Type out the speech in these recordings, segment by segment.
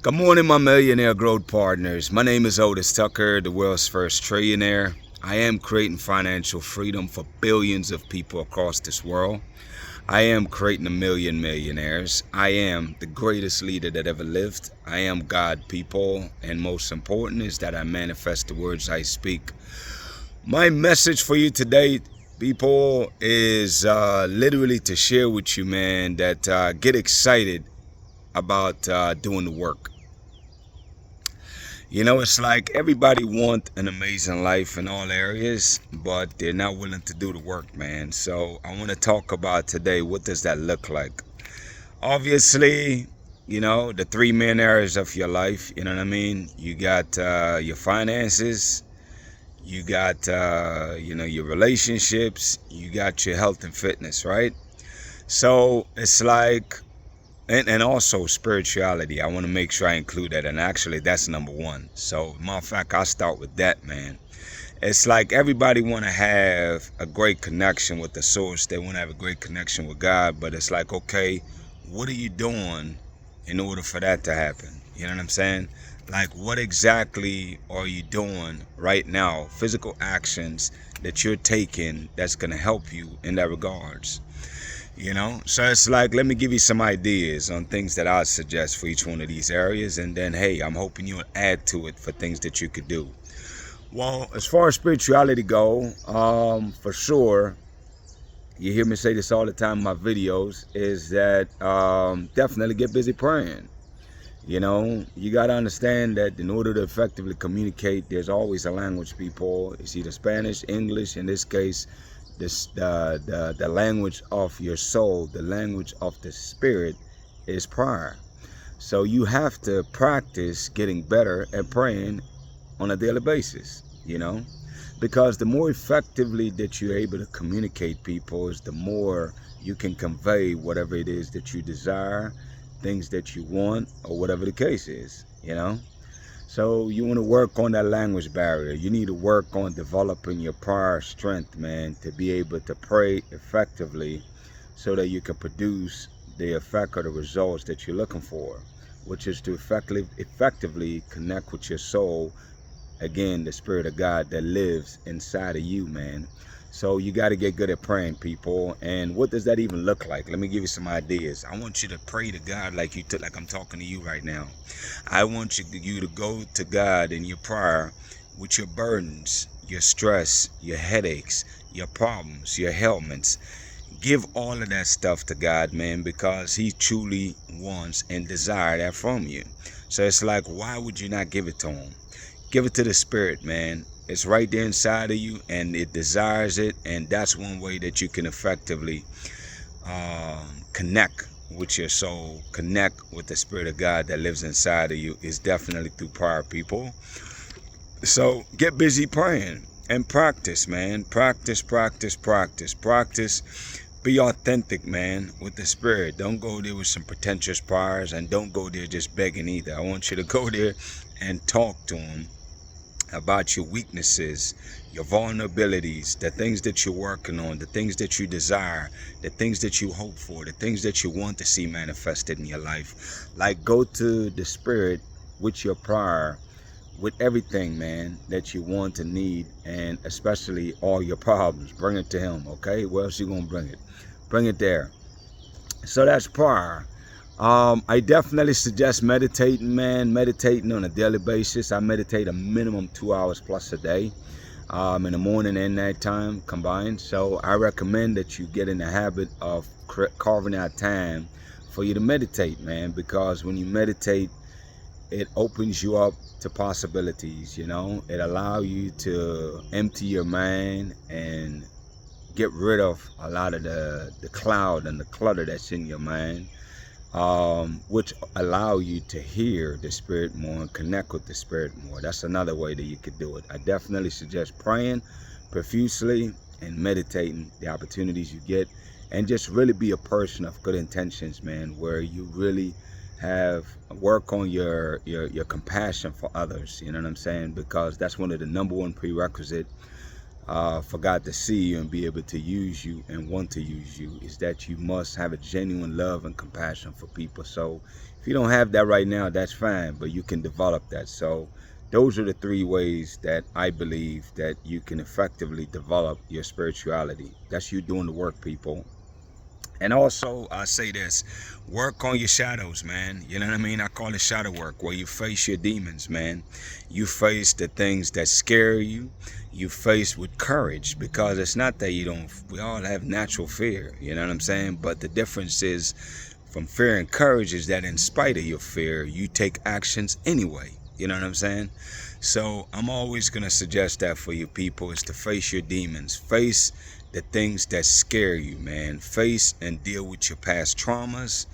Good morning, my millionaire growth partners. My name is Otis Tucker, the world's first trillionaire. I am creating financial freedom for billions of people across this world. I am creating a million millionaires. I am the greatest leader that ever lived. I am God, people, and most important is that I manifest the words I speak. My message for you today, people, is literally to share with you, man, that get excited about doing the work. You know, it's like everybody want an amazing life in all areas, but they're not willing to do the work, man. So I want to talk about today, what does that look like? Obviously, you know, the three main areas of your life, you know what I mean? You got your finances, you got, your relationships, you got your health and fitness, right? So it's like, and also spirituality. I want to make sure I include that. And actually, that's number one. So, matter of fact, I'll start with that, man. It's like everybody want to have a great connection with the source. They want to have a great connection with God. But it's like, okay, what are you doing in order for that to happen? You know what I'm saying? Like, what exactly are you doing right now? Physical actions that you're taking that's going to help you in that regards. You know, so it's like, let me give you some ideas on things that I suggest for each one of these areas, and then hey, I'm hoping you'll add to it for things that you could do. Well, as far as spirituality go, for sure, you hear me say this all the time in my videos, is that definitely get busy praying. You know, you got to understand that in order to effectively communicate, there's always a language, people. It's either Spanish, English, in this case, the language of your soul, the language of the spirit is prayer. So you have to practice getting better at praying on a daily basis, you know, because the more effectively that you're able to communicate, people, is the more you can convey whatever it is that you desire, things that you want, or whatever the case is, you know. So you want to work on that language barrier. You need to work on developing your prayer strength, man, to be able to pray effectively so that you can produce the effect or the results that you're looking for, which is to effectively connect with your soul. Again, the spirit of God that lives inside of you, man. So you got to get good at praying, people. And what does that even look like? Let me give you some ideas. I want you to pray to God like like I'm talking to you right now. I want you to go to God in your prayer with your burdens, your stress, your headaches, your problems, your ailments. Give all of that stuff to God, man, because He truly wants and desires that from you. So it's like, why would you not give it to Him? Give it to the Spirit, man. It's right there inside of you, and it desires it, and that's one way that you can effectively connect with your soul, connect with the Spirit of God that lives inside of you, is definitely through prayer, people. So get busy praying and practice, man. Practice, practice, practice, practice. Be authentic, man, with the Spirit. Don't go there with some pretentious prayers, and don't go there just begging either. I want you to go there and talk to Him about your weaknesses, your vulnerabilities, the things that you're working on, the things that you desire, the things that you hope for, the things that you want to see manifested in your life. Like, go to the Spirit with your prayer, with everything, man, that you want and need, and especially all your problems. Bring it to Him, okay? Where else you gonna bring it? Bring it there. So that's prayer. I definitely suggest meditating, man. Meditating on a daily basis. I meditate a minimum 2 hours plus a day, in the morning and night time combined. So I recommend that you get in the habit of carving out time for you to meditate, man, because when you meditate, it opens you up to possibilities, you know. It allows you to empty your mind and get rid of a lot of the cloud and the clutter that's in your mind, which allow you to hear the Spirit more and connect with the Spirit more. That's another way that you could do it. I definitely suggest praying profusely and meditating the opportunities you get, and just really be a person of good intentions, man, where you really have work on your compassion for others. You know what I'm saying? Because that's one of the number one prerequisite for God to see you and be able to use you and want to use you is that you must have a genuine love and compassion for people. So if you don't have that right now, that's fine, but you can develop that. So those are the 3 ways that I believe that you can effectively develop your spirituality. That's you doing the work, people. And also, I say this, work on your shadows, man. You know what I mean? I call it shadow work, where you face your demons, man. You face the things that scare you. You face with courage, because it's not that you don't, we all have natural fear, you know what I'm saying? But the difference is from fear and courage is that in spite of your fear, you take actions anyway. You know what I'm saying? So I'm always going to suggest that for you people is to face your demons. Face the things that scare you, man. Face and deal with your past traumas.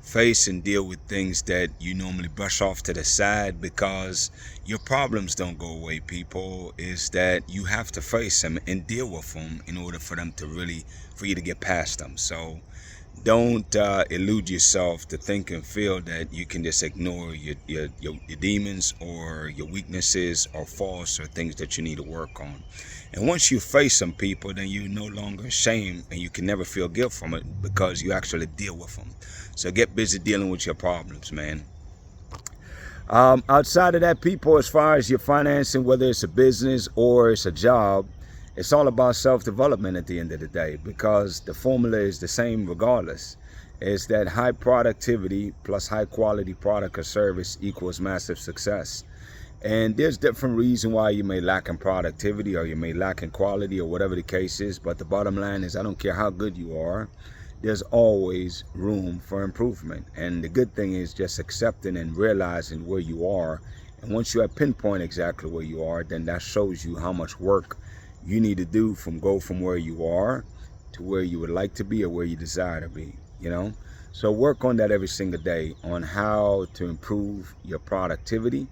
Face and deal with things that you normally brush off to the side because your problems don't go away, people. Is that you have to face them and deal with them in order for them to really, for you to get past them. So don't elude yourself to think and feel that you can just ignore your demons or your weaknesses or faults or things that you need to work on. And once you face some people, then you're no longer ashamed and you can never feel guilt from it because you actually deal with them. So get busy dealing with your problems, man. Outside of that, people, as far as your financing, whether it's a business or it's a job, it's all about self-development at the end of the day, because the formula is the same regardless. It's that high productivity plus high quality product or service equals massive success. And there's different reasons why you may lack in productivity or you may lack in quality or whatever the case is. But the bottom line is, I don't care how good you are, there's always room for improvement. And the good thing is just accepting and realizing where you are. And once you have pinpoint exactly where you are, then that shows you how much work you need to do go from where you are to where you would like to be or where you desire to be, you know? So work on that every single day on how to improve your productivity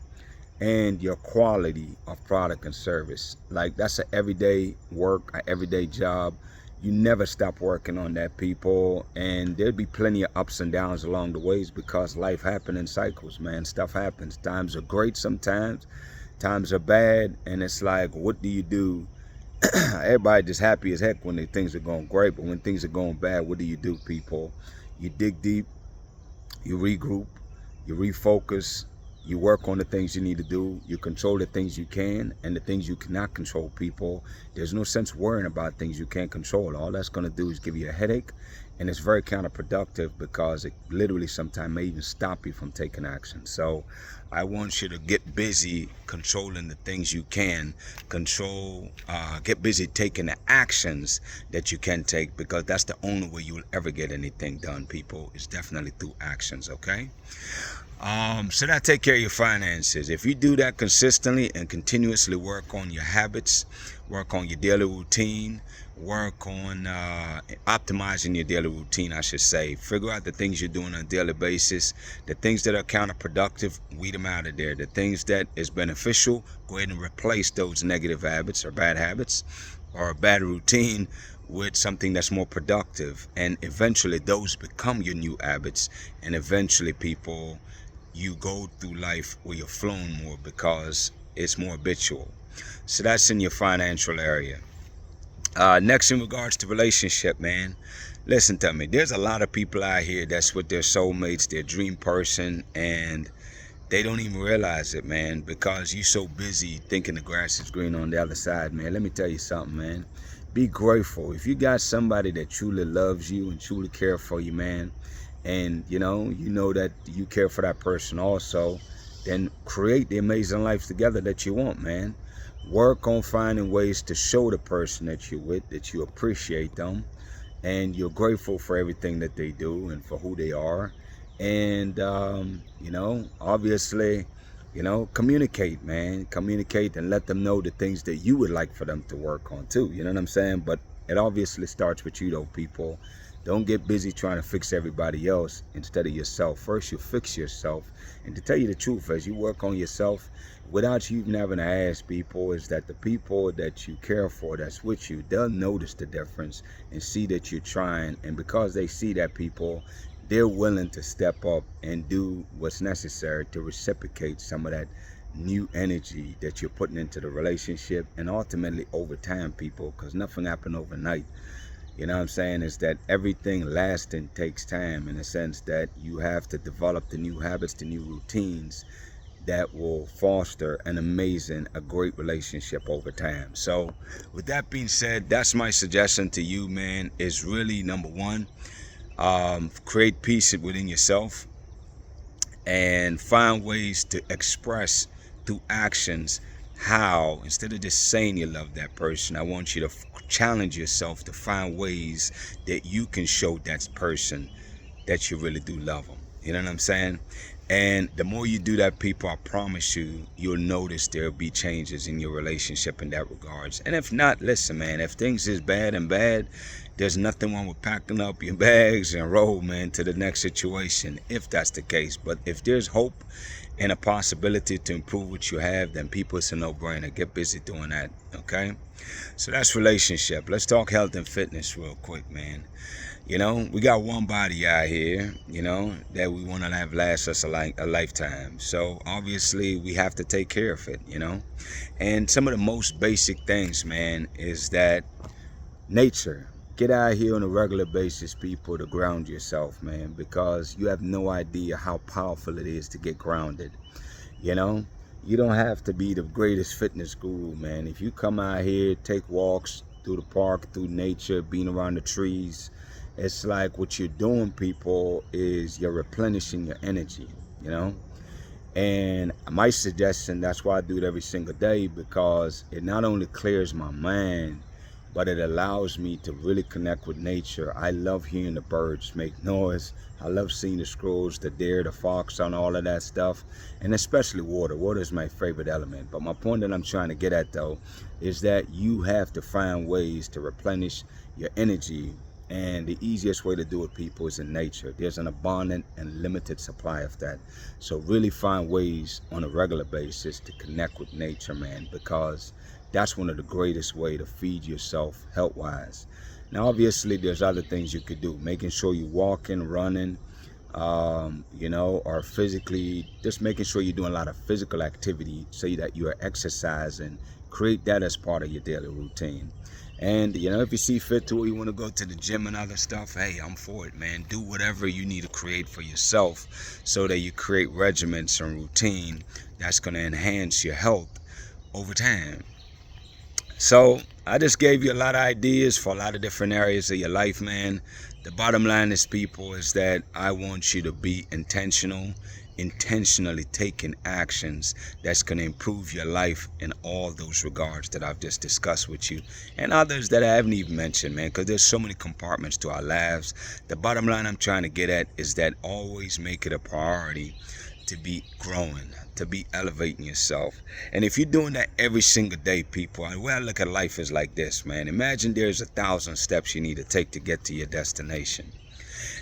and your quality of product and service. Like, that's an everyday work, an everyday job. You never stop working on that, people. And there'll be plenty of ups and downs along the ways because life happens in cycles, man. Stuff happens. Times are great sometimes. Times are bad. And it's like, what do you do? Everybody just happy as heck when things are going great, but when things are going bad, what do you do, people? You dig deep, you regroup, you refocus, you work on the things you need to do, you control the things you can, and the things you cannot control, people. There's no sense worrying about things you can't control. All that's going to do is give you a headache, and it's very counterproductive because it literally sometimes may even stop you from taking action. So I want you to get busy controlling the things you can control. Get busy taking the actions that you can take, because that's the only way you will ever get anything done, people. It's definitely through actions, okay? So that take care of your finances. If you do that consistently and continuously work on your habits, work on your daily routine, work on optimizing your daily routine, I should say. Figure out the things you're doing on a daily basis. The things that are counterproductive, weed them out of there. The things that is beneficial, go ahead and replace those negative habits or bad habits or a bad routine with something that's more productive. And eventually those become your new habits. And eventually, people, you go through life where you're flowing more because it's more habitual. So that's in your financial area. Next, in regards to relationship, man, listen to me. There's a lot of people out here that's with their soulmates, their dream person, and they don't even realize it, man, because you're so busy thinking the grass is green on the other side, man. Let me tell you something, man. Be grateful. If you got somebody that truly loves you and truly cares for you, man, and you know that you care for that person also, then create the amazing life together that you want, man. Work on finding ways to show the person that you're with that you appreciate them and you're grateful for everything that they do and for who they are. And obviously, communicate, man. Communicate and let them know the things that you would like for them to work on too. You know what I'm saying? But it obviously starts with you, though, people. Don't get busy trying to fix everybody else instead of yourself. First, you fix yourself. And to tell you the truth, as you work on yourself, without you even having to ask people, is that the people that you care for, that's with you, they'll notice the difference and see that you're trying. And because they see that, people, they're willing to step up and do what's necessary to reciprocate some of that new energy that you're putting into the relationship, and ultimately over time, people, because nothing happened overnight. You know what I'm saying? Is that everything lasting takes time, in the sense that you have to develop the new habits, the new routines that will foster a great relationship over time. So with that being said, that's my suggestion to you, man, is really number one, create peace within yourself and find ways to express through actions how, instead of just saying you love that person, I want you to challenge yourself to find ways that you can show that person that you really do love them. You know what I'm saying? And the more you do that, people, I promise you, you'll notice there'll be changes in your relationship in that regards. And if not, listen, man, if things is bad and bad, there's nothing wrong with packing up your bags and roll, man, to the next situation, if that's the case. But if there's hope and a possibility to improve what you have, then people, it's a no-brainer. Get busy doing that, okay? So that's relationship. Let's talk health and fitness real quick, man. You know, we got one body out here, you know, that we want to have last us a lifetime. So obviously we have to take care of it, you know. And some of the most basic things, man, is that nature. Get out here on a regular basis, people, to ground yourself, man, because you have no idea how powerful it is to get grounded. You know, you don't have to be the greatest fitness guru, man. If you come out here, take walks through the park, through nature, being around the trees, it's like what you're doing, people, is you're replenishing your energy, you know. And my suggestion, that's why I do it every single day, because it not only clears my mind, but it allows me to really connect with nature. I love hearing the birds make noise. I love seeing the squirrels, the deer, the fox, and all of that stuff. And especially water. Water is my favorite element. But my point that I'm trying to get at, though, is that you have to find ways to replenish your energy. And the easiest way to do it, people, is in nature. There's an abundant and limited supply of that. So really find ways on a regular basis to connect with nature, man, because that's one of the greatest way to feed yourself health-wise. Now, obviously, there's other things you could do. Making sure you're walking, running, you know, or physically, just making sure you're doing a lot of physical activity so that you are exercising. Create that as part of your daily routine. And, you know, if you see fit to, you want to go to the gym and other stuff, hey, I'm for it, man. Do whatever you need to create for yourself so that you create regimens and routine that's going to enhance your health over time. So I just gave you a lot of ideas for a lot of different areas of your life, man. The bottom line is, people, is that I want you to be intentionally taking actions that's going to improve your life in all those regards that I've just discussed with you, and others that I haven't even mentioned, man, because there's so many compartments to our lives. The bottom line I'm trying to get at is that always make it a priority to be growing, to be elevating yourself. And if you're doing that every single day, people, the way I look at life is like this, man. Imagine there's 1,000 steps you need to take to get to your destination.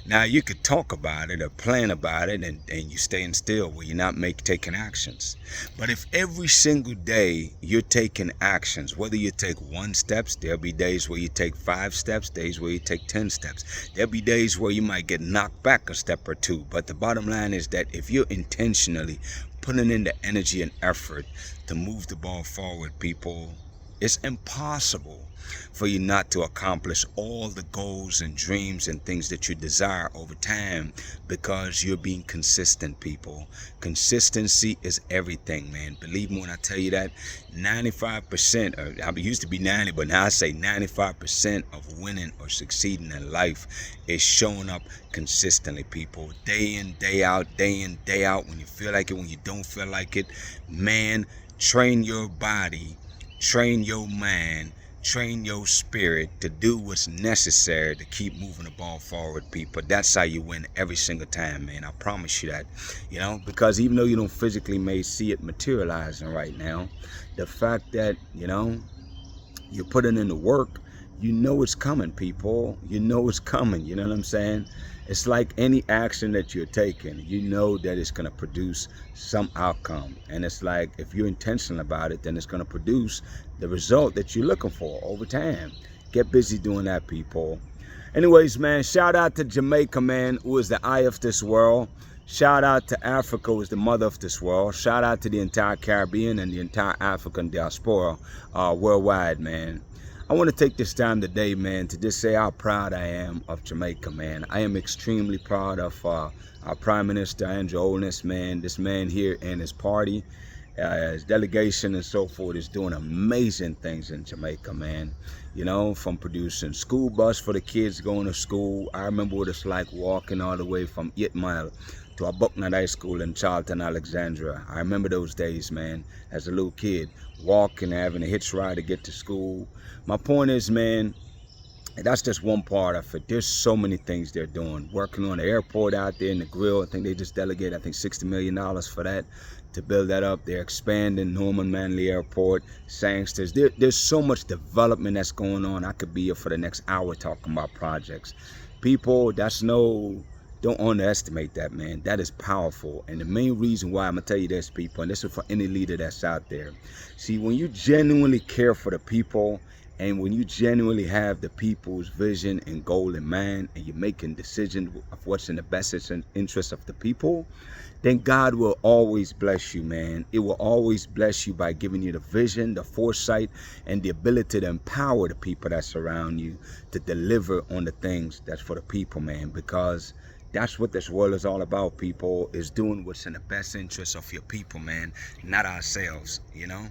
Now, you could talk about it or plan about it, and you staying still where you're not taking actions. But if every single day you're taking actions, whether you take 1 step, there'll be days where you take 5 steps, days where you take 10 steps. There'll be days where you might get knocked back a step or 2. But the bottom line is that if you're intentionally putting in the energy and effort to move the ball forward, people, it's impossible for you not to accomplish all the goals and dreams and things that you desire over time, because you're being consistent, people. Consistency is everything, man. Believe me when I tell you that 95%, or I used to be 90, but now I say 95% of winning or succeeding in life is showing up consistently, people. Day in, day out, when you feel like it, when you don't feel like it. Man, train your body, train your mind, train your spirit to do what's necessary to keep moving the ball forward, people. That's how you win every single time, man. I promise you that. You know, because even though you don't physically may see it materializing right now, the fact that, you know, you're putting in the work, you know it's coming, people. You know it's coming. You know what I'm saying? It's like any action that you're taking, you know that it's going to produce some outcome. And it's like, if you're intentional about it, then it's going to produce the result that you're looking for over time. Get busy doing that, people. Anyways, man, shout out to Jamaica, man, who is the eye of this world. Shout out to Africa, was the mother of this world. Shout out to the entire Caribbean and the entire African diaspora worldwide, man. I want to take this time today, man, to just say how proud I am of Jamaica, man. I am extremely proud of our Prime Minister, Andrew Holness, man. This man here and his party, his delegation and so forth is doing amazing things in Jamaica, man. You know, from producing school bus for the kids going to school. I remember what it's like walking all the way from 8 Mile to a Bucknut High School in Charlton, Alexandria. I remember those days, man, as a little kid, walking, having a hitch ride to get to school. My point is, man, that's just one part of it. There's so many things they're doing. Working on the airport out there in the grill. I think they just delegated, I think, $60 million for that, to build that up. They're expanding Norman Manley Airport, Sangsters. There's so much development that's going on. I could be here for the next hour talking about projects. People, don't underestimate that, man. That is powerful. And the main reason why, I'm going to tell you this, people, and this is for any leader that's out there. See, when you genuinely care for the people, and when you genuinely have the people's vision and goal in mind, and you're making decisions of what's in the best interest of the people, then God will always bless you, man. It will always bless you by giving you the vision, the foresight, and the ability to empower the people that surround you to deliver on the things that's for the people, man. Because that's what this world is all about, people, is doing what's in the best interest of your people, man, not ourselves, you know.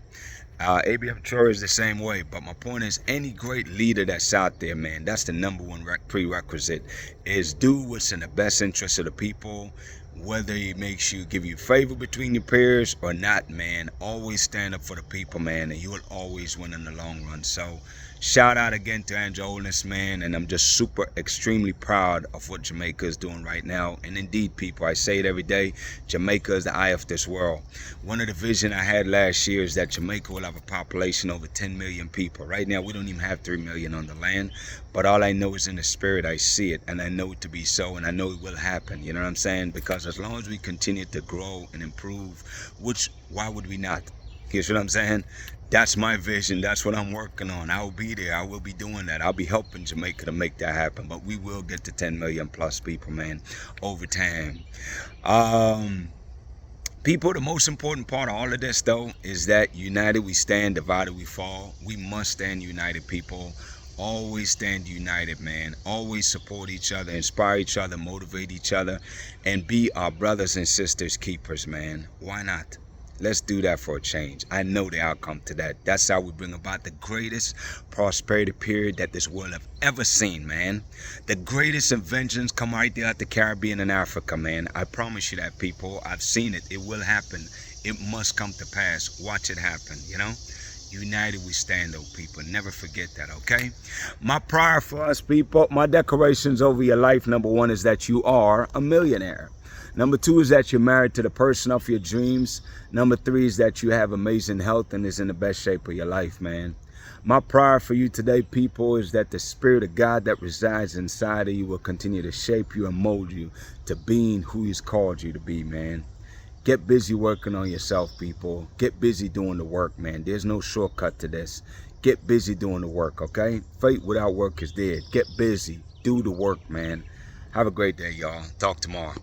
ABF Trillionaire is the same way, but my point is, any great leader that's out there, man, that's the #1 prerequisite, is do what's in the best interest of the people, whether it makes you give you favor between your peers or not, man. Always stand up for the people, man, and you will always win in the long run. So shout out again to Andrew Holness, man, and I'm just extremely proud of what Jamaica is doing right now. And indeed, people, I say it every day, Jamaica is the eye of this world. One of the vision I had last year is that Jamaica will have a population over 10 million people. Right now, we don't even have 3 million on the land, but all I know is in the spirit, I see it, and I know it to be so, and I know it will happen, you know what I'm saying? Because as long as we continue to grow and improve, why would we not? You see what I'm saying? That's my vision. That's what I'm working on. I will be there. I will be doing that. I'll be helping Jamaica to make that happen. But we will get to 10 million plus people, man, over time. People, the most important part of all of this, though, is that united we stand, divided we fall. We must stand united, people. Always stand united, man. Always support each other, inspire each other, motivate each other, and be our brothers and sisters keepers, man. Why not? Let's do that for a change. I know the outcome to that. That's how we bring about the greatest prosperity period that this world have ever seen, man. The greatest inventions come right there at the Caribbean and Africa, man. I promise you that, people. I've seen it. It will happen. It must come to pass. Watch it happen, you know? United we stand, though, people. Never forget that, okay? My prayer for us, people, my decorations over your life, #1 is that you are a millionaire. #2 is that you're married to the person of your dreams. #3 is that you have amazing health and is in the best shape of your life, man. My prayer for you today, people, is that the Spirit of God that resides inside of you will continue to shape you and mold you to being who He's called you to be, man. Get busy working on yourself, people. Get busy doing the work, man. There's no shortcut to this. Get busy doing the work, okay? Faith without work is dead. Get busy. Do the work, man. Have a great day, y'all. Talk tomorrow.